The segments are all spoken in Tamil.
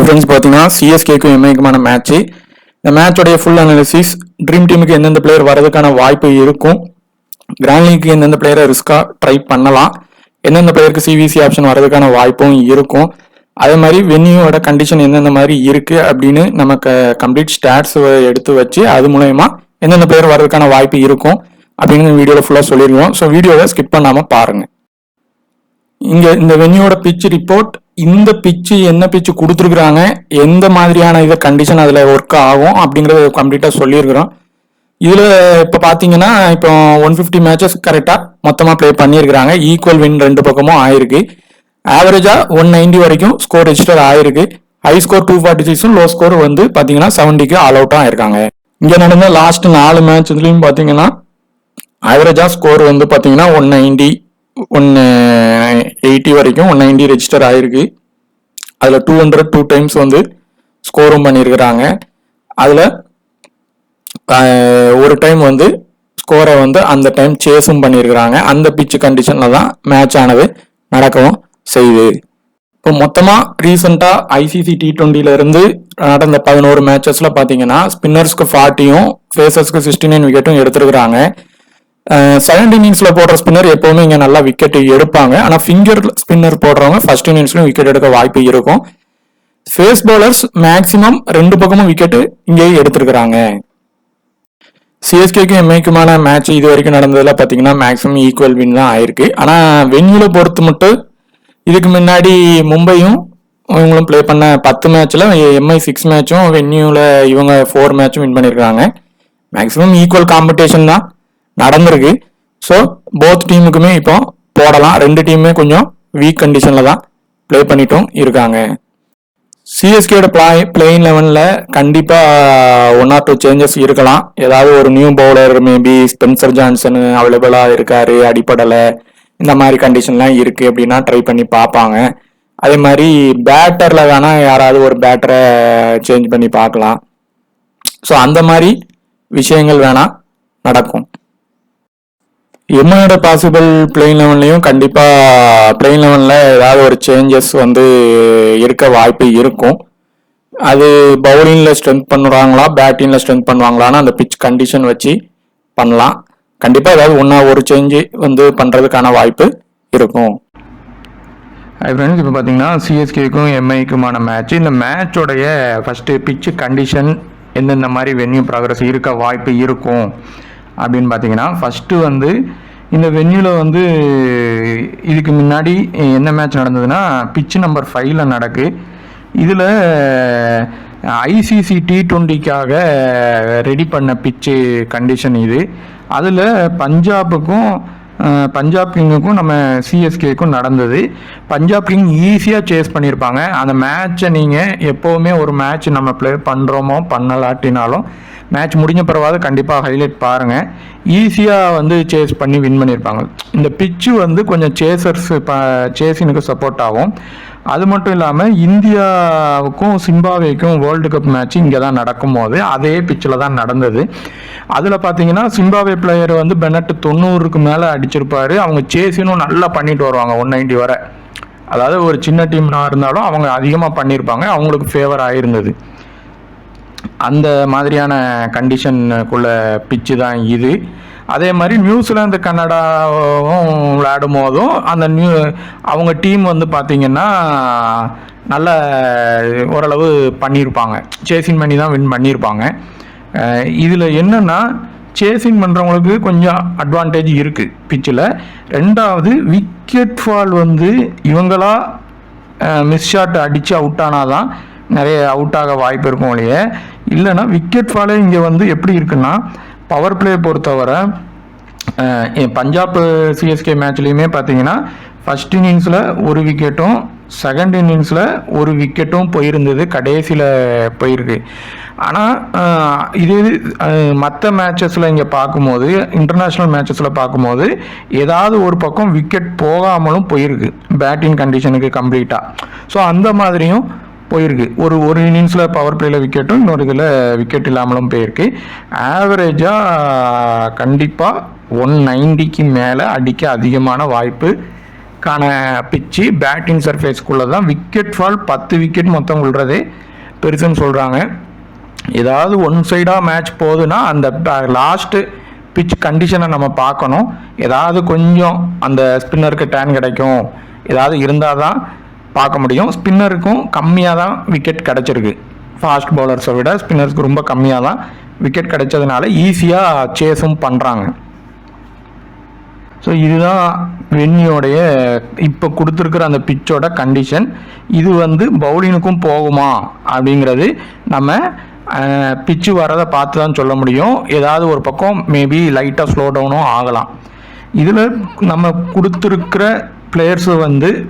ஃப்ரெண்ட்ஸ் பார்த்தீங்கன்னா சிஎஸ்கேக்கும் எம்ஐக்குமான மேட்ச்சு. இந்த மேட்சோடைய ஃபுல் அனாலிசிஸ், ட்ரீம் டீமுக்கு எந்தெந்த பிளேயர் வரதுக்கான வாய்ப்பு இருக்கும், கிராண்ட் லீக்கு எந்தெந்த பிளேயரை ரிஸ்காக ட்ரை பண்ணலாம், எந்தெந்த பிளேயருக்கு சிவிசி ஆப்ஷன் வரதுக்கான வாய்ப்பும் இருக்கும், அதே மாதிரி வென்யூவோட கண்டிஷன் எந்தெந்த மாதிரி இருக்குது அப்படின்னு நமக்கு கம்ப்ளீட் ஸ்டாட்ஸ் எடுத்து வச்சு அது மூலயமா எந்தெந்த பிளேயர் வரதுக்கான வாய்ப்பு இருக்கும் அப்படின்னு வீடியோவில் ஃபுல்லாக சொல்லிடுவோம். ஸோ வீடியோவை ஸ்கிப் பண்ணாமல் பாருங்கள். இங்கே இந்த வென்யூவோட பிச் ரிப்போர்ட், இந்த பிச்சு என்ன பிச்சு கொடுத்துருக்குறாங்க, எந்த மாதிரியான இதை கண்டிஷன் அதில் ஒர்க் ஆகும் அப்படிங்கிறத கம்ப்ளீட்டாக சொல்லியிருக்கிறோம். இதில் இப்போ பார்த்தீங்கன்னா இப்போ 150 மேட்சஸ் கரெக்டாக மொத்தமாக ப்ளே பண்ணியிருக்கிறாங்க. ஈக்குவல் வின் ரெண்டு பக்கமும் ஆயிருக்கு. ஆவரேஜாக 190 வரைக்கும் ஸ்கோர் ரெஜிஸ்டர் ஆயிருக்கு. ஹை ஸ்கோர் 246, லோ ஸ்கோர் வந்து பார்த்தீங்கன்னா 70க்கு ஆல் அவுட்டாக ஆயிருக்காங்க. இங்கே நடந்த லாஸ்ட் 4 மேட்ச்லையும் பார்த்தீங்கன்னா ஆவரேஜாக ஸ்கோர் வந்து பார்த்தீங்கன்னா 190, 180 வரைக்கும் 190 ரெஜிஸ்டர் ஆயிருக்கு. அதில் 202 டைம்ஸ் வந்து ஸ்கோரும் பண்ணியிருக்கிறாங்க. அதில் ஒரு டைம் வந்து ஸ்கோரை வந்து அந்த டைம் சேஸும் பண்ணியிருக்கிறாங்க. அந்த பிச்சு கண்டிஷனில் தான் மேட்ச் ஆனது நடக்கவும் செய்யுது. இப்போ மொத்தமாக ரீசெண்டாக ஐசிசி T20 நடந்த 11 மேட்சஸில் பார்த்தீங்கன்னா ஸ்பின்னர்ஸ்க்கு 40யும் ஃபேஸர்ஸ்க்கு 69 விக்கெட்டும் எடுத்துருக்குறாங்க. செகண்ட் இன்னிங்ஸில் போடுற ஸ்பின்னர் எப்போவுமே இங்கே நல்லா விக்கெட் எடுப்பாங்க. ஆனால் ஃபிங்கர் ஸ்பின்னர் போடுறவங்க ஃபர்ஸ்ட் இன்னிங்ஸ்லையும் விக்கெட் எடுக்க வாய்ப்பு இருக்கும். ஃபேஸ் பவுலர்ஸ் மேக்சிமம் ரெண்டு பக்கமும் விக்கெட்டு இங்கேயே எடுத்துருக்குறாங்க. சிஎஸ்கேக்கும் எம்ஐக்குமான மேட்ச் இது வரைக்கும் நடந்ததில் பார்த்தீங்கன்னா மேக்ஸிமம் ஈக்குவல் வின் தான் ஆயிருக்கு. ஆனால் வென்யூவில் பொறுத்து மட்டும் இதுக்கு முன்னாடி மும்பையும் இவங்களும் ப்ளே பண்ண 10 மேட்ச்சில் எம்ஐ 6 மேட்சும் வென்யூவில் இவங்க 4 மேட்சும் வின் பண்ணியிருக்காங்க. மேக்ஸிமம் ஈக்குவல் காம்படிஷன் தான் நடந்திருக்கு. ஸோ போத் டீமுக்குமே இப்போ போடலாம். ரெண்டு டீமுமே கொஞ்சம் வீக் கண்டிஷனில் தான் ப்ளே பண்ணிட்டும் இருக்காங்க. சிஎஸ்கேட பிளேயிங் 11ல் கண்டிப்பாக 1 or 2 சேஞ்சஸ் இருக்கலாம். ஏதாவது ஒரு new bowler, maybe Spencer Johnson அவைலபிளாக இருக்காரு, அடிப்படலை, இந்த மாதிரி கண்டிஷன்லாம் இருக்குது அப்படின்னா ட்ரை பண்ணி பார்ப்பாங்க. அதே மாதிரி பேட்டரில் வேணால் யாராவது ஒரு பேட்டரை சேஞ்ச் பண்ணி பார்க்கலாம். ஸோ அந்த மாதிரி விஷயங்கள் வேணால் நடக்கும். எம்ஐயோட பாசிபிள் பிளேயிங் 11லையும் கண்டிப்பாக பிளேயிங் 11ல் ஏதாவது ஒரு சேஞ்சஸ் வந்து இருக்க வாய்ப்பு இருக்கும். அது பவுலிங்கில் ஸ்ட்ரென்த் பண்ணுறாங்களா, பேட்டிங்கில் ஸ்ட்ரென்த் பண்ணுவாங்களான்னு அந்த பிச் கண்டிஷன் வச்சு பண்ணலாம். கண்டிப்பாக ஏதாவது ஒரு சேஞ்சு வந்து பண்ணுறதுக்கான வாய்ப்பு இருக்கும். ஃப்ரெண்ட்ஸ், இப்போ பார்த்தீங்கன்னா சிஎஸ்கேக்கும் எம்ஐக்குமான மேட்ச். இந்த மேட்சோடைய ஃபஸ்ட்டு பிச்சு கண்டிஷன் எந்தெந்த மாதிரி வென்யூ ப்ராக்ரஸ் இருக்க வாய்ப்பு இருக்கும் அப்படின்னு பார்த்தீங்கன்னா, ஃபஸ்ட்டு வந்து இந்த வென்யூவில் வந்து இதுக்கு முன்னாடி என்ன மேட்ச் நடந்ததுன்னா பிச்சு நம்பர் 5ல் நடக்கு. இதில் ஐசிசி T20க்காக ரெடி பண்ண பிச்சு கண்டிஷன் இது. அதில் பஞ்சாப் கிங்குக்கும் நம்ம சிஎஸ்கேக்கும் நடந்தது. பஞ்சாப் கிங் ஈஸியாக சேஸ் பண்ணியிருப்பாங்க. அந்த மேட்சை நீங்கள் எப்போவுமே ஒரு மேட்ச் நம்ம ப்ளே பண்ணுறோமோ பண்ணலாட்டினாலும் மேட்ச் முடிஞ்ச பிறவாது கண்டிப்பாக ஹைலைட் பாருங்கள். ஈஸியாக வந்து சேஸ் பண்ணி வின் பண்ணியிருப்பாங்க. இந்த பிச்சு வந்து கொஞ்சம் சேஸினுக்கு சப்போர்ட் ஆகும். அது மட்டும் இல்லாமல் இந்தியாவுக்கும் சிம்பாப்வேக்கும் வேர்ல்டு கப் மேட்ச் இங்கே தான் நடக்கும்போது அதே பிச்சில் தான் நடந்தது. அதில் பார்த்தீங்கன்னா சிம்பாப்வே பிளேயர் வந்து பெனட் 90க்கு மேலே அடிச்சிருப்பாரு. அவங்க சேஸினும் நல்லா பண்ணிட்டு வருவாங்க 190 வரை. அதாவது ஒரு சின்ன டீம்னா இருந்தாலும் அவங்க அதிகமாக பண்ணியிருப்பாங்க, அவங்களுக்கு ஃபேவர் ஆகிருந்தது. அந்த மாதிரியான கண்டிஷனுக்குள்ள பிச்சு தான் இது. அதே மாதிரி நியூசிலாந்து கனடாவும் விளையாடும் போதும் அவங்க டீம் வந்து பார்த்திங்கன்னா நல்ல ஓரளவு பண்ணியிருப்பாங்க, சேசிங் பண்ணி தான் வின் பண்ணியிருப்பாங்க. இதில் என்னென்னா சேசிங் பண்ணுறவங்களுக்கு கொஞ்சம் அட்வான்டேஜ் இருக்குது பிச்சில். ரெண்டாவது விக்கெட் ஃபால் வந்து இவங்களா மிஸ் ஷாட் அடித்து அவுட் ஆனால் தான் நிறைய அவுட் ஆக வாய்ப்பு இருக்கும் இல்லையே. இல்லைன்னா விக்கெட் ஃபாலே இங்கே வந்து எப்படி இருக்குன்னா, பவர் பிளே பொறுத்தவரை பஞ்சாப் சிஎஸ்கே மேட்ச்லேயுமே பார்த்தீங்கன்னா ஃபர்ஸ்ட் இன்னிங்ஸில் ஒரு விக்கெட்டும் செகண்ட் இன்னிங்ஸில் ஒரு விக்கெட்டும் போயிருந்தது, கடைசியில் போயிருக்கு. ஆனால் இது மற்ற மேட்சஸில் இங்கே பார்க்கும்போது, இன்டர்நேஷ்னல் மேட்சஸில் பார்க்கும்போது ஏதாவது ஒரு பக்கம் விக்கெட் போகாமலும் போயிருக்கு பேட்டிங் கண்டிஷனுக்கு கம்ப்ளீட்டாக. ஸோ அந்த மாதிரியும் போயிருக்கு. ஒரு இன்னிங்ஸில் பவர் பிளேயில் விக்கெட்டும் இன்னொரு இதில் விக்கெட் இல்லாமலும் போயிருக்கு. ஆவரேஜாக கண்டிப்பாக 190க்கு மேலே அடிக்க அதிகமான வாய்ப்பு கான பிச்சு பேட்டிங் சர்ஃபேஸ்க்குள்ளே தான். விக்கெட் ஃபால் 10 விக்கெட் மொத்தம் விழுறதே பெருசுன்னு சொல்கிறாங்க. ஏதாவது ஒன் சைடாக மேட்ச் போகுதுன்னா அந்த லாஸ்ட்டு பிச் கண்டிஷனை நம்ம பார்க்கணும். ஏதாவது கொஞ்சம் அந்த ஸ்பின்னருக்கு டேன் கிடைக்கும், ஏதாவது இருந்தால் தான் பார்க்க முடியும். ஸ்பின்னருக்கும் கம்மியாக தான் விக்கெட் கிடச்சிருக்கு. ஃபாஸ்ட் பவுலர்ஸை விட ஸ்பின்னர்ஸ்க்கு ரொம்ப கம்மியாக தான் விக்கெட் கிடைச்சதுனால ஈஸியாக சேஸும் பண்ணுறாங்க. ஸோ இதுதான் வென்யூடைய இப்போ கொடுத்துருக்குற அந்த பிச்சோட கண்டிஷன். இது பவுலிங்குக்கும் போகுமா அப்படிங்கிறது நம்ம பிச்சு வரதை பார்த்து தான் சொல்ல முடியும். ஏதாவது ஒரு பக்கம் மேபி லைட்டாக ஸ்லோ டவுனும் ஆகலாம். இதில் நம்ம கொடுத்துருக்கிற பிளேயர்ஸு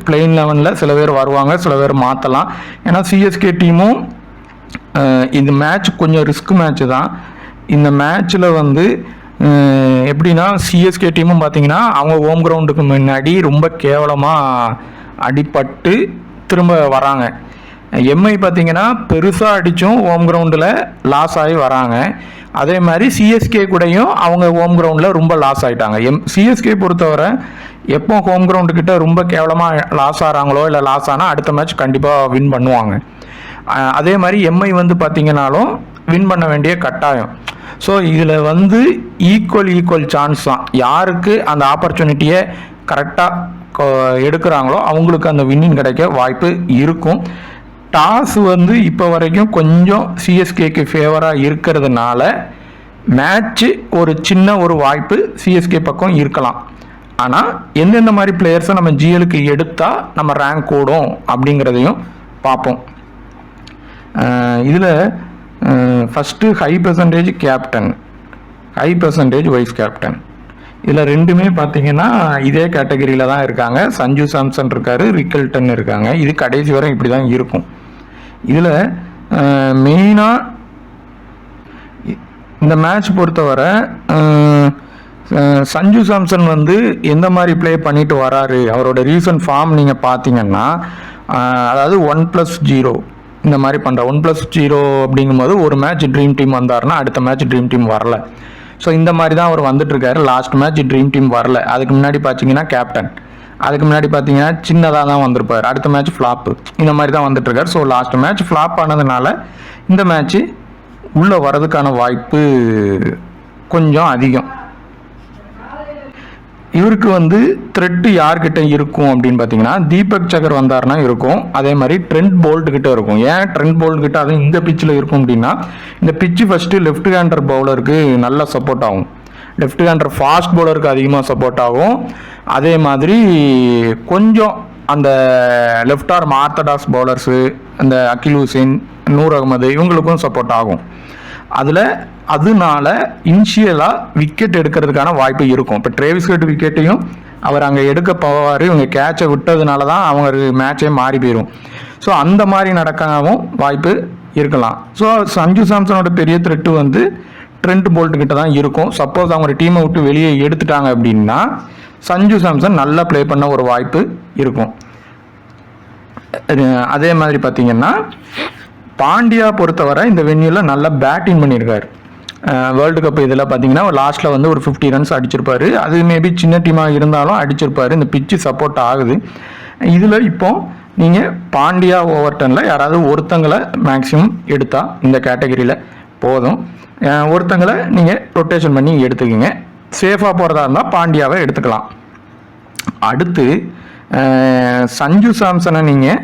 பிளெயின் லெவனில் சில பேர் வருவாங்க, சில பேர் மாற்றலாம். ஏன்னா சிஎஸ்கே டீமும் இந்த மேட்ச் கொஞ்சம் ரிஸ்க் மேட்ச்சு தான். இந்த மேட்ச்சில் எப்படின்னா சிஎஸ்கே டீமும் பார்த்தீங்கன்னா அவங்க ஹோம் கிரவுண்டுக்கு முன்னாடி ரொம்ப கேவலமாக அடிபட்டு திரும்ப வராங்க. எம்ஐ பார்த்தீங்கன்னா பெருசாக அடித்தும் ஹோம் கிரவுண்டில் லாஸ் ஆகி வராங்க. அதே மாதிரி சிஎஸ்கே கூடயும் அவங்க ஹோம் கிரவுண்டில் ரொம்ப லாஸ் ஆகிட்டாங்க. சிஎஸ்கே பொறுத்தவரை எப்போ ஹோம் கிரவுண்டுக்கிட்ட ரொம்ப கேவலமாக லாஸ் ஆகிறாங்களோ இல்லை லாஸ் ஆனால் அடுத்த மேட்ச் கண்டிப்பாக வின் பண்ணுவாங்க. அதே மாதிரி எம்ஐ பார்த்தீங்கன்னாலும் வின் பண்ண வேண்டிய கட்டாயம். ஸோ இதில் ஈக்குவல் சான்ஸ் தான். யாருக்கு அந்த ஆப்பர்ச்சுனிட்டியை கரெக்டாக எடுக்கிறாங்களோ அவங்களுக்கு அந்த வின்னிங் கிடைக்க வாய்ப்பு இருக்கும். டாஸ் இப்போ வரைக்கும் கொஞ்சம் சிஎஸ்கேக்கு ஃபேவராக இருக்கிறதுனால மேட்ச்சு ஒரு சின்ன ஒரு வாய்ப்பு சிஎஸ்கே பக்கம் இருக்கலாம். ஆனால் எந்தெந்த மாதிரி பிளேயர்ஸை நம்ம ஜிஎலுக்கு எடுத்தால் நம்ம ரேங்க் கூடும் அப்படிங்கிறதையும் பார்ப்போம். இதில் first high percentage captain, high percentage vice captain, இதில் ரெண்டுமே பார்த்தீங்கன்னா இதே கேட்டகரியில் தான் இருக்காங்க. சஞ்சு சாம்சன் இருக்கார், ரிக்கல்டன் இருக்காங்க. இது கடைசி வரை இப்படி தான் இருக்கும். இதில் மெயினாக இந்த மேட்ச் பொறுத்தவரை சஞ்சு சாம்சன் எந்த மாதிரி ப்ளே பண்ணிட்டு வராரு, அவரோட ரீசன்ட் ஃபார்ம் நீங்கள் பார்த்தீங்கன்னா அதாவது 1+0 இந்த மாதிரி பண்ணுற 1+0 அப்படிங்கும்போது ஒரு மேட்ச் ட்ரீம் டீம் வந்தாருன்னா அடுத்த மேட்ச் ட்ரீம் டீம் வரல. ஸோ இந்த மாதிரி தான் அவர் வந்துட்டுருக்காரு. லாஸ்ட் மேட்ச் ட்ரீம் டீம் வரல. அதுக்கு முன்னாடி பார்த்தீங்கன்னா கேப்டன், அதுக்கு முன்னாடி பார்த்தீங்கன்னா சின்னதாக தான் வந்திருப்பார். அடுத்த மேட்ச் ஃப்ளாப்பு, இந்த மாதிரி தான் வந்துட்டுருக்காரு. ஸோ லாஸ்ட் மேட்ச் ஃப்ளாப் ஆனதுனால இந்த மேட்ச்சு உள்ளே வர்றதுக்கான வாய்ப்பு கொஞ்சம் அதிகம். இவருக்கு த்ரெட்டு யார்கிட்ட இருக்கும் அப்படின்னு பார்த்தீங்கன்னா தீபக் சகர் வந்தார்னா இருக்கும். அதே மாதிரி ட்ரெண்ட் போல்ட் கிட்ட இருக்கும். ஏன் ட்ரெண்ட் போல்ட் கிட்ட அது இந்த பிச்சில் இருக்கும் அப்படின்னா இந்த பிச்சு ஃபஸ்ட்டு லெஃப்ட் ஹேண்டர் பவுலருக்கு நல்லா சப்போர்ட் ஆகும். லெஃப்ட் ஹேண்டர் ஃபாஸ்ட் பவுலருக்கு அதிகமாக சப்போர்ட் ஆகும். அதே மாதிரி கொஞ்சம் அந்த லெஃப்ட் ஆர்ம் ஆர்த்தடாக்ஸ் பவுலர்ஸு அந்த அகில் ஹுசைன், நூர் அகமது இவங்களுக்கும் சப்போர்ட் ஆகும். அதனால இனிஷியலாக விக்கெட் எடுக்கிறதுக்கான வாய்ப்பு இருக்கும். இப்போ ட்ரேவிஸ் ஹெட் விக்கெட்டையும் அவர் அங்கே எடுக்க போவார். இவங்க கேட்சை விட்டதுனால தான் அவங்க மேட்சே மாறி போயிடும். ஸோ அந்த மாதிரி நடக்கவும் வாய்ப்பு இருக்கலாம். ஸோ சஞ்சு சாம்சனோட பெரிய த்ரெட்டு ட்ரெண்ட் போல்ட் கிட்ட தான் இருக்கும். சப்போஸ் அவங்க டீமை விட்டு வெளியே எடுத்துட்டாங்க அப்படின்னா சஞ்சு சாம்சன் நல்லா ப்ளே பண்ண ஒரு வாய்ப்பு இருக்கும். அதே மாதிரி பார்த்தீங்கன்னா பாண்டியா பொறுத்தவரை இந்த வென்யூவில் நல்லா பேட்டிங் பண்ணியிருக்காரு. வேர்ல்டு கப் இதில் பார்த்தீங்கன்னா லாஸ்ட்டில் ஒரு 50 ரன்ஸ் அடிச்சிருப்பாரு. அது மேபி சின்ன டீமாக இருந்தாலும் அடிச்சிருப்பாரு. இந்த பிச்சு சப்போர்ட் ஆகுது. இதில் இப்போ நீங்கள் பாண்டியா ஓவர்டனில் யாராவது ஒருத்தங்களை மேக்ஸிமம் எடுத்தால் இந்த கேட்டகரியில் போதும். ஒருத்தங்களை நீங்கள் ரொட்டேஷன் பண்ணி எடுத்துக்கிங்க. சேஃபாக போகிறதா இருந்தால் பாண்டியாவை எடுத்துக்கலாம். அடுத்து சஞ்சு சாம்சனை நீங்கள்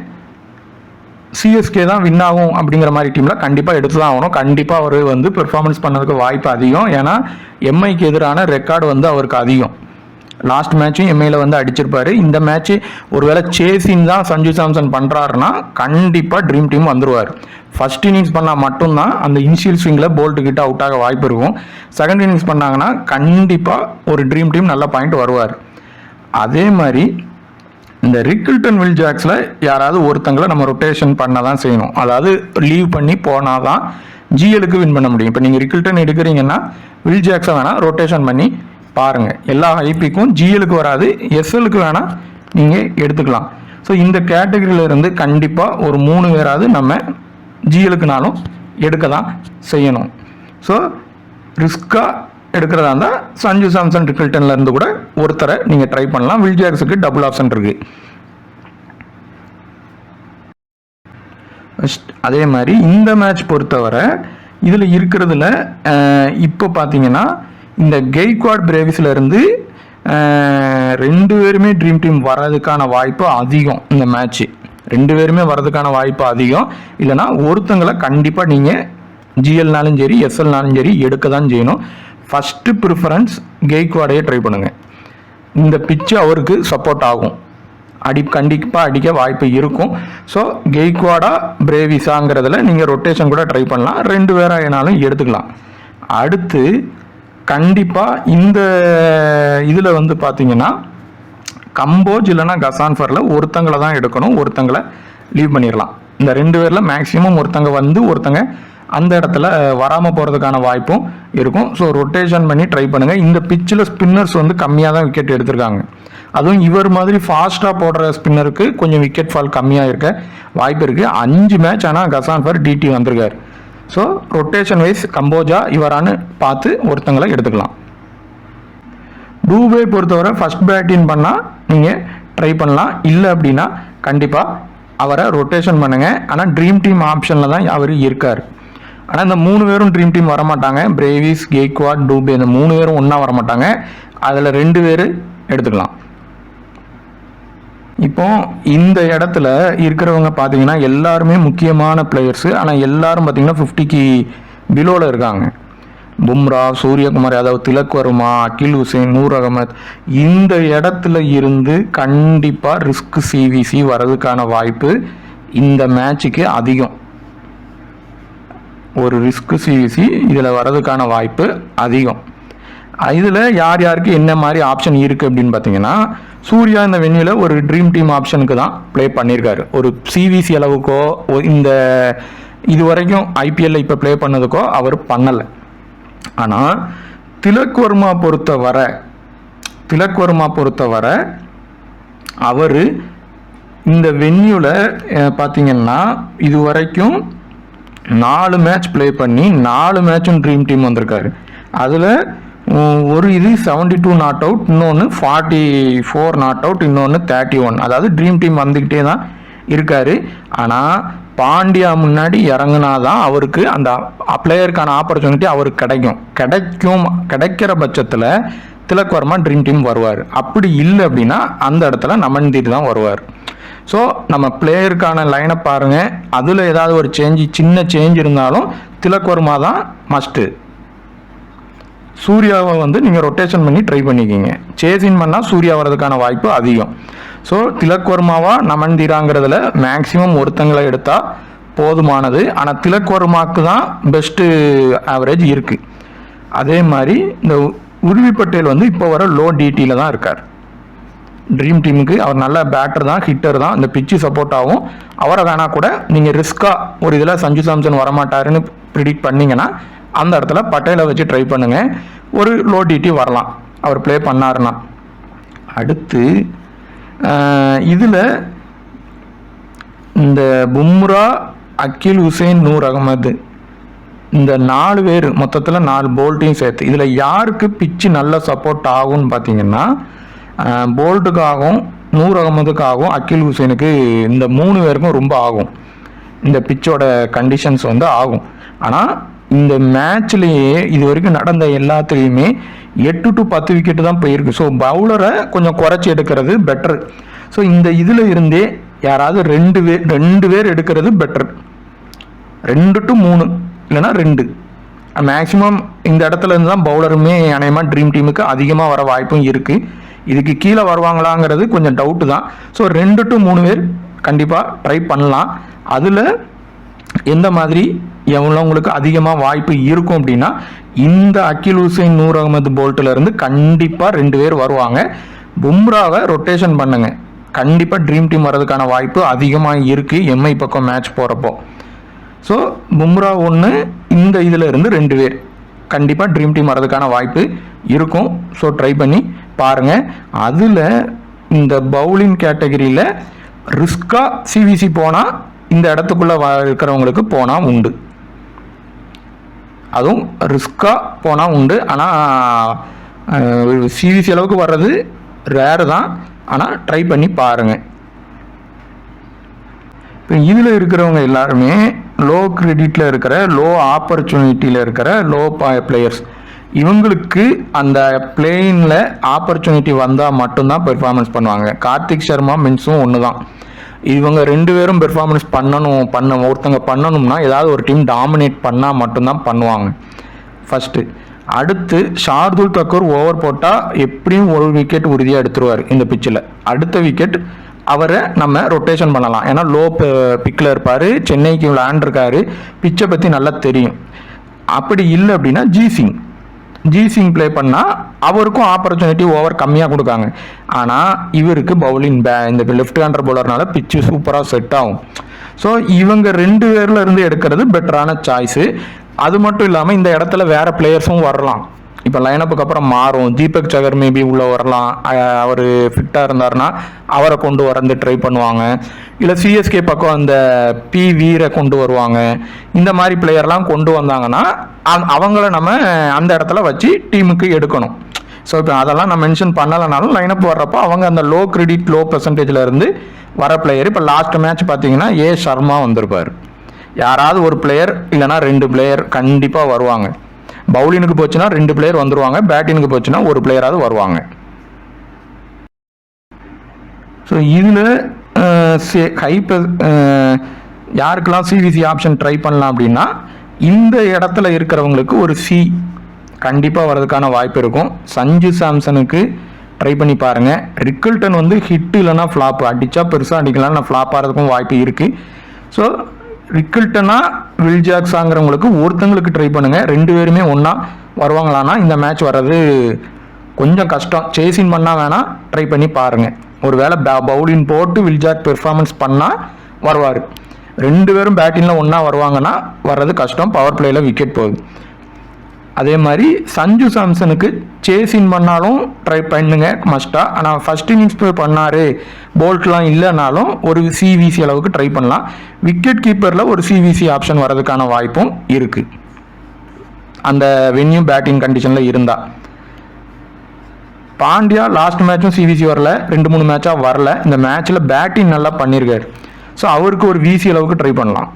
சிஎஸ்கே தான் வின் ஆகும் அப்படிங்கிற மாதிரி டீமில் கண்டிப்பாக எடுத்து தான் ஆகணும். கண்டிப்பாக அவர் பெர்ஃபார்மன்ஸ் பண்ணதுக்கு வாய்ப்பு அதிகம். ஏன்னா எம்ஐக்கு எதிரான ரெக்கார்டு அவருக்கு அதிகம். லாஸ்ட் மேட்சும் எம்ஐயில் அடிச்சிருப்பாரு. இந்த மேட்ச்சு ஒருவேளை சேசிங் தான் சஞ்சு சாம்சன் பண்ணுறாருன்னா கண்டிப்பாக ட்ரீம் டீம் வந்துடுவார். ஃபர்ஸ்ட் இன்னிங்ஸ் பண்ணால் மட்டும்தான் அந்த இனிஷியல் ஸ்விங்கில் போல்ட்டு கிட்ட அவுட் ஆக வாய்ப்பு இருக்கும். செகண்ட் இன்னிங்ஸ் பண்ணாங்கன்னா கண்டிப்பாக ஒரு ட்ரீம் டீம் நல்ல பாயிண்ட் வருவார். அதே மாதிரி இந்த ரிக்கில்டன் வில் ஜாக்ஸில் யாராவது ஒருத்தங்களை நம்ம ரொட்டேஷன் பண்ண தான் செய்யணும். அதாவது லீவ் பண்ணி போனால் தான் ஜிஎலுக்கு வின் பண்ண முடியும். இப்போ நீங்கள் ரிக்கில்டன் எடுக்கிறீங்கன்னா வில் ஜாக்ஸை வேணால் ரொட்டேஷன் பண்ணி பாருங்கள். எல்லா ஐபிக்கும் ஜிஎலுக்கு வராது, எஸ்எலுக்கு வேணால் நீங்கள் எடுத்துக்கலாம். ஸோ இந்த கேட்டகரியிலேருந்து கண்டிப்பாக ஒரு 3 பேராவது நம்ம ஜிஎலுக்குனாலும் எடுக்க தான் செய்யணும். ஸோ ரிஸ்க்காக எடுக்கிறதா இருந்தால் சஞ்சு சாம்சன் ட்ரிக்கிள்டன்லேருந்து கூட ஒருத்தரை நீங்கள் ட்ரை பண்ணலாம். வில் ஜாக்ஸுக்கு டபுள் ஆப்ஷன் இருக்குது. அதே மாதிரி இந்த மேட்ச் பொறுத்தவரை இதில் இருக்கிறதுல இப்போ பார்த்தீங்கன்னா இந்த கெய்க்வாட் பிரேவிஸில் இருந்து 2 பேருமே ட்ரீம் டீம் வர்றதுக்கான வாய்ப்பு அதிகம். இந்த மேட்ச்சு 2 பேருமே வர்றதுக்கான வாய்ப்பு அதிகம். இல்லைனா ஒருத்தங்களை கண்டிப்பாக நீங்கள் ஜிஎல்னாலும் சரி எஸ்எல்னாலும் சரி எடுக்க தான் செய்யணும். ஃபஸ்ட்டு ப்ரிஃபரன்ஸ் கெய்க்வாடையே ட்ரை பண்ணுங்கள். இந்த பிச்சு அவருக்கு சப்போர்ட் ஆகும், கண்டிப்பாக அடிக்க வாய்ப்பு இருக்கும். ஸோ கெய்க்வாடா பிரேவிஸாங்கிறதுல நீங்கள் ரொட்டேஷன் கூட ட்ரை பண்ணலாம். 2 பேராயினாலும் எடுத்துக்கலாம். அடுத்து கண்டிப்பாக இந்த இதில் வந்து பார்த்தீங்கன்னா கம்போஜ் இல்லைனா கசான்ஃபரில் ஒருத்தங்களை தான் எடுக்கணும், ஒருத்தங்களை லீவ் பண்ணிடலாம். இந்த 2 பேரில் மேக்ஸிமம் ஒருத்தங்க வந்து ஒருத்தங்க அந்த இடத்துல வராமல் போகிறதுக்கான வாய்ப்பும் இருக்கும். ஸோ ரொட்டேஷன் பண்ணி ட்ரை பண்ணுங்கள். இந்த பிச்சில் ஸ்பின்னர்ஸ் வந்து கம்மியாக தான் விக்கெட் எடுத்திருக்காங்க. அதுவும் இவர் மாதிரி ஃபாஸ்ட்டாக போடுற ஸ்பின்னருக்கு கொஞ்சம் விக்கெட் ஃபால் கம்மியாக இருக்க வாய்ப்பு இருக்குது. 5 மேட்ச் ஆனால் கசான்ஃபர் டிடி வந்திருக்கார். ஸோ ரொட்டேஷன் வைஸ் கம்போஜா இவரானு பார்த்து ஒருத்தங்களை எடுத்துக்கலாம். டூபே பொறுத்தவரை ஃபஸ்ட் பேட்டிங் பண்ணால் நீங்கள் ட்ரை பண்ணலாம். இல்லை அப்படின்னா கண்டிப்பாக அவரை ரொட்டேஷன் பண்ணுங்கள். ஆனால் ட்ரீம் டீம் ஆப்ஷனில் தான் அவர் இருக்கார். ஆனால் இந்த 3 பேரும் ட்ரீம் டீம் வரமாட்டாங்க. பிரேவிஸ், கெய்க்வாட், டூபே இந்த 3 பேரும் ஒன்றா வரமாட்டாங்க. அதில் 2 பேர் எடுத்துக்கலாம். இப்போ இந்த இடத்துல இருக்கிறவங்க பார்த்தீங்கன்னா எல்லாருமே முக்கியமான பிளேயர்ஸு. ஆனால் எல்லாரும் பார்த்தீங்கன்னா 50க்கு பிலோவில் இருக்காங்க. பும்ரா, சூரியகுமார் யாதவ், திலக் வர்மா, அகில் ஹுசைன், நூர் அகமத். இந்த இடத்துல இருந்து கண்டிப்பாக ரிஸ்க் சிவிசி வர்றதுக்கான வாய்ப்பு இந்த மேட்சுக்கு அதிகம். ஒரு ரிஸ்க் சிவிசி இதில் வர்றதுக்கான வாய்ப்பு அதிகம். இதில் யார் யாருக்கு என்ன மாதிரி ஆப்ஷன் இருக்குது அப்படின்னு பார்த்தீங்கன்னா சூர்யா இந்த வென்யூவில் ஒரு ட்ரீம் டீம் ஆப்ஷனுக்கு தான் ப்ளே பண்ணியிருக்காரு. ஒரு சிவிசி அளவுக்கோ இந்த இது வரைக்கும் ஐபிஎல்ல இப்போ ப்ளே பண்ணதுக்கோ அவர் பண்ணலை. ஆனால் திலக் வர்மா பொறுத்தவரை அவர் இந்த வென்யூவில் பார்த்தீங்கன்னா இது வரைக்கும் 4 மேட்ச் ப்ளே பண்ணி 4 மேட்சும் ட்ரீம் டீம் வந்திருக்காரு. அதில் ஒரு இது 72 நாட் அவுட், இன்னொன்று 44 நாட் அவுட், இன்னொன்று 31. அதாவது ட்ரீம் டீம் வந்துக்கிட்டே தான் இருக்கார். ஆனால் பாண்டியா முன்னாடி இறங்குனாதான் அவருக்கு அந்த பிளேயருக்கான ஆப்பர்ச்சுனிட்டி அவருக்கு கிடைக்கிற பட்சத்தில் திலக் வர்மா ட்ரீம் டீம் வருவார். அப்படி இல்லை அப்படின்னா அந்த இடத்துல நமன்தீர் தான் வருவார். ஸோ நம்ம பிளேயருக்கான லைனை பாருங்கள். அதில் ஏதாவது ஒரு சின்ன சேஞ்ச் இருந்தாலும் திலக் வர்மா தான் மஸ்ட்டு. சூர்யாவை வந்து நீங்கள் ரொட்டேஷன் பண்ணி ட்ரை பண்ணிக்கிங்க. சேஸின் பண்ணால் சூர்யா வர்றதுக்கான வாய்ப்பு அதிகம். ஸோ திலக் வர்மாவா நமன்தீராங்கிறதுல மேக்ஸிமம் ஒருத்தங்களை எடுத்தால் போதுமானது. ஆனால் திலக் வர்மாவுக்கு தான் பெஸ்ட்டு ஆவரேஜ் இருக்குது. அதே மாதிரி இந்த உர்வி பட்டேல் வந்து இப்போ வர லோ டிடியில் தான் இருக்கார். ட்ரீம் டீமுக்கு அவர் நல்ல பேட்டர் தான், ஹிட்டர் தான். இந்த பிச்சு சப்போர்ட் ஆகும். அவரை வேணா கூட நீங்கள் ரிஸ்க்காக ஒரு இதில் சஞ்சு சாம்சன் வரமாட்டாருன்னு ப்ரிடிக்ட் பண்ணிங்கன்னா அந்த இடத்துல பட்டேலை வச்சு ட்ரை பண்ணுங்கள். ஒரு லோ டிடி வரலாம் அவர் ப்ளே பண்ணாருன்னா. அடுத்து இதில் இந்த பும்ரா, அகில் ஹுசைன், நூர் அகமது இந்த 4 பேர் மொத்தத்தில் 4 போல்ட்டையும் சேர்த்து இதில் யாருக்கு பிச்சு நல்ல சப்போர்ட் ஆகும்னு பார்த்தீங்கன்னா போல்ட்டுக்காகவும் நூர் அகமதுக்காகவும் அகில் ஹுசைனுக்கு இந்த 3 பேருக்கும் ரொம்ப ஆகும். இந்த பிச்சோட கண்டிஷன்ஸ் வந்து ஆகும். ஆனால் இந்த மேட்ச்லேயே இது வரைக்கும் நடந்த எல்லாத்துலேயுமே 8 to 10 விக்கெட்டு தான் போயிருக்கு. ஸோ பவுலரை கொஞ்சம் குறைச்சி எடுக்கிறது பெட்டர். ஸோ இந்த இதில் இருந்தே யாராவது 2 பேர் எடுக்கிறது பெட்டர். 2 to 3 இல்லைனா 2 மேக்ஸிமம் இந்த இடத்துல இருந்து தான் பவுலருமே அநேகமாக ட்ரீம் டீமுக்கு அதிகமாக வர வாய்ப்பும் இருக்குது. இதுக்கு கீழே வருவாங்களாங்கிறது கொஞ்சம் டவுட்டு தான். ஸோ 2 to 3 பேர் கண்டிப்பாக ட்ரை பண்ணலாம். அதில் எந்த மாதிரி எவ்வளோங்களுக்கு அதிகமாக வாய்ப்பு இருக்கும் அப்படின்னா இந்த அகில் ஹுசைன், நூர் அகமது போல்ட்டிலேருந்து கண்டிப்பாக 2 பேர் வருவாங்க. பும்ராவை ரொட்டேஷன் பண்ணுங்க. கண்டிப்பாக ட்ரீம் டீம் வர்றதுக்கான வாய்ப்பு அதிகமாக இருக்குது எம்ஐ பக்கம் மேட்ச் போகிறப்போ. ஸோ பும்ரா 1 இந்த இதில் இருந்து 2 பேர் கண்டிப்பாக ட்ரீம் டீம் வர்றதுக்கான வாய்ப்பு இருக்கும். ஸோ ட்ரை பண்ணி பாருங்கள். அதில் இந்த பவுலிங் கேட்டகரியில் ரிஸ்காக சிவிசி போனால் இந்த இடத்துக்குள்ளே இருக்கிறவங்களுக்கு போனால் உண்டு. அதுவும் ரிஸ்க்காக போனால் உண்டு. ஆனால் சிவிசி அளவுக்கு வர்றது ரேரு தான். ஆனால் ட்ரை பண்ணி பாருங்கள். இப்போ இதில் இருக்கிறவங்க எல்லாருமே லோ கிரெடிட்டில் இருக்கிற, லோ ஆப்பர்ச்சுனிட்டியில் இருக்கிற லோ பிளேயர்ஸ். இவங்களுக்கு அந்த பிளேயினில் ஆப்பர்ச்சுனிட்டி வந்தால் மட்டும்தான் பெர்ஃபார்மன்ஸ் பண்ணுவாங்க. கார்த்திக் சர்மா மின்ஸும் ஒன்று தான். இவங்க 2 பேரும் பெர்ஃபார்மன்ஸ் ஒருத்தங்க பண்ணணும்னா ஏதாவது ஒரு டீம் டாமினேட் பண்ணால் மட்டும்தான் பண்ணுவாங்க ஃபஸ்ட்டு. அடுத்து ஷார்துல் தக்கூர் ஓவர் போட்டால் எப்படியும் ஒரு விக்கெட் உறுதியாக எடுத்துருவார் இந்த பிச்சில். அடுத்த விக்கெட் அவரை நம்ம ரொட்டேஷன் பண்ணலாம். ஏன்னா லோ பிக்கில் இருப்பார், சென்னைக்கு விளையாண்டுருக்காரு, பிச்சை பற்றி நல்லா தெரியும். அப்படி இல்லை அப்படின்னா ஜிசிங் ப்ளே பண்ணால் அவருக்கும் ஆப்பர்ச்சுனிட்டி ஓவர் கம்மியாக கொடுக்காங்க. ஆனால் இவருக்கு பவுலிங் இந்த லெஃப்ட் ஹேண்டர் பவுலர்னால பிச்சு சூப்பராக செட் ஆகும். ஸோ இவங்க 2 பேரில் இருந்து எடுக்கிறது பெட்டரான சாய்ஸு. அது மட்டும் இல்லாமல் இந்த இடத்துல வேறு பிளேயர்ஸும் வரலாம். இப்போ லைனப்புக்கு அப்புறம் மாறும். தீபக் சகர் மேபி உள்ளே வரலாம். அவர் ஃபிட்டாக இருந்தார்னா அவரை கொண்டு வரந்து ட்ரை பண்ணுவாங்க. இல்லை சிஎஸ்கே பக்கம் அந்த வீரை கொண்டு வருவாங்க. இந்த மாதிரி பிளேயர்லாம் கொண்டு வந்தாங்கன்னா அவங்கள நம்ம அந்த இடத்துல வச்சு டீமுக்கு எடுக்கணும். ஸோ இப்போ அதெல்லாம் நான் மென்ஷன் பண்ணலைனாலும் லைனப் வர்றப்போ அவங்க அந்த லோ கிரெடிட் லோ பர்சன்டேஜில் இருந்து வர பிளேயர். இப்போ லாஸ்ட் மேட்ச் பார்த்தீங்கன்னா சர்மா வந்திருப்பார். யாராவது ஒரு பிளேயர் இல்லைனா 2 பிளேயர் கண்டிப்பாக வருவாங்க. பவுலினுக்கு போச்சுன்னா 2 பிளேயர் வந்துருவாங்க, பேட்டினுக்கு போச்சுன்னா ஒரு பிளேயராவது வருவாங்க. ஸோ இதில் யாருக்கெல்லாம் சிவிசி ஆப்ஷன் ட்ரை பண்ணலாம் அப்படின்னா, இந்த இடத்துல இருக்கிறவங்களுக்கு ஒரு கண்டிப்பாக வர்றதுக்கான வாய்ப்பு இருக்கும். சஞ்சு சாம்சனுக்கு ட்ரை பண்ணி பாருங்கள். ரிக்கில்டன் ஹிட் இல்லைனா ஃப்ளாப், அடித்தா பெருசாக அடிக்கலாம், ஃப்ளாப் ஆகிறதுக்கும் வாய்ப்பு இருக்குது. ஸோ ரிக்கில்டனா வில்ஜாக்ஸாங்கிறவங்களுக்கு ஒருத்தங்களுக்கு ட்ரை பண்ணுங்கள். 2 பேருமே ஒன்றா வருவாங்களான்னா இந்த மேட்ச் வர்றது கொஞ்சம் கஷ்டம். சேசின் பண்ணால் வேணால் ட்ரை பண்ணி பாருங்கள். ஒரு வேளை பவுலிங் போட்டு வில்ஜாக் பெர்ஃபார்மன்ஸ் பண்ணால் வருவார். 2 பேரும் பேட்டிங்கில் ஒன்றா வருவாங்கன்னா வர்றது கஷ்டம். பவர் பிளேயில் விக்கெட் போகுது. அதே மாதிரி சஞ்சு சாம்சனுக்கு சேசின் பண்ணாலும் ட்ரை பண்ணுங்க மஸ்ட்டாக. ஆனால் ஃபஸ்ட் இன்னிங்ஸ் போய் பண்ணார், போல்ட்லாம் இல்லைனாலும் ஒரு சிவிசி அளவுக்கு ட்ரை பண்ணலாம். விக்கெட் கீப்பரில் ஒரு சிவிசி ஆப்ஷன் வர்றதுக்கான வாய்ப்பும் இருக்குது, அந்த வென்யூ பேட்டிங் கண்டிஷனில் இருந்தால். பாண்டியா லாஸ்ட் மேட்சும் சிவிசி வரல, 2-3 மேட்சாக வரல. இந்த மேட்ச்சில் பேட்டிங் நல்லா பண்ணியிருக்காரு. ஸோ அவருக்கு ஒரு விசி அளவுக்கு ட்ரை பண்ணலாம்.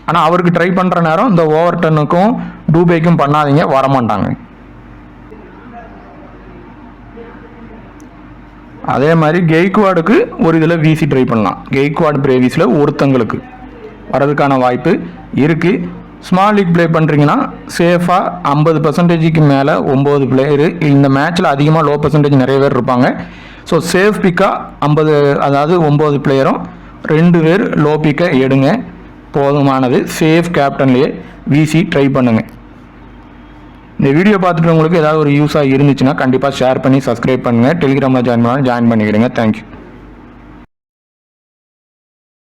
ஆனால் அவருக்கு ட்ரை பண்ணுற நேரம் இந்த ஓவர்டனுக்கும் டூபேக்கும் பண்ணாதீங்க, வரமாட்டாங்க. அதே மாதிரி கெய்க்வாடுக்கு ஒரு இதில் விசி ட்ரை பண்ணலாம். கெய்க்வாட் பிரேவிஸில் ஒருத்தங்களுக்கு வரதுக்கான வாய்ப்பு இருக்குது. ஸ்மால் லீக் ப்ளே பண்ணுறீங்கன்னா சேஃபாக 50% மேலே 9 பிளேயரு. இந்த மேட்ச்சில் அதிகமாக லோ பர்சன்டேஜ் நிறைய பேர் இருப்பாங்க. ஸோ சேஃப் பிக்காக 50, அதாவது 9 பிளேயரும் 2 பேர் லோ பிக்கை எடுங்க, போதுமானது. சேஃப் கேப்டன்லேயே விசி ட்ரை பண்ணுங்கள். இந்த வீடியோ பார்த்துட்டு உங்களுக்கு ஏதாவது ஒரு யூஸாக இருந்துச்சுன்னா கண்டிப்பாக ஷேர் பண்ணி சப்ஸ்கிரைப் பண்ணுங்கள். டெலிகிராமில் ஜாயின் பண்ணிக்கிறேங்க. தேங்க்யூ.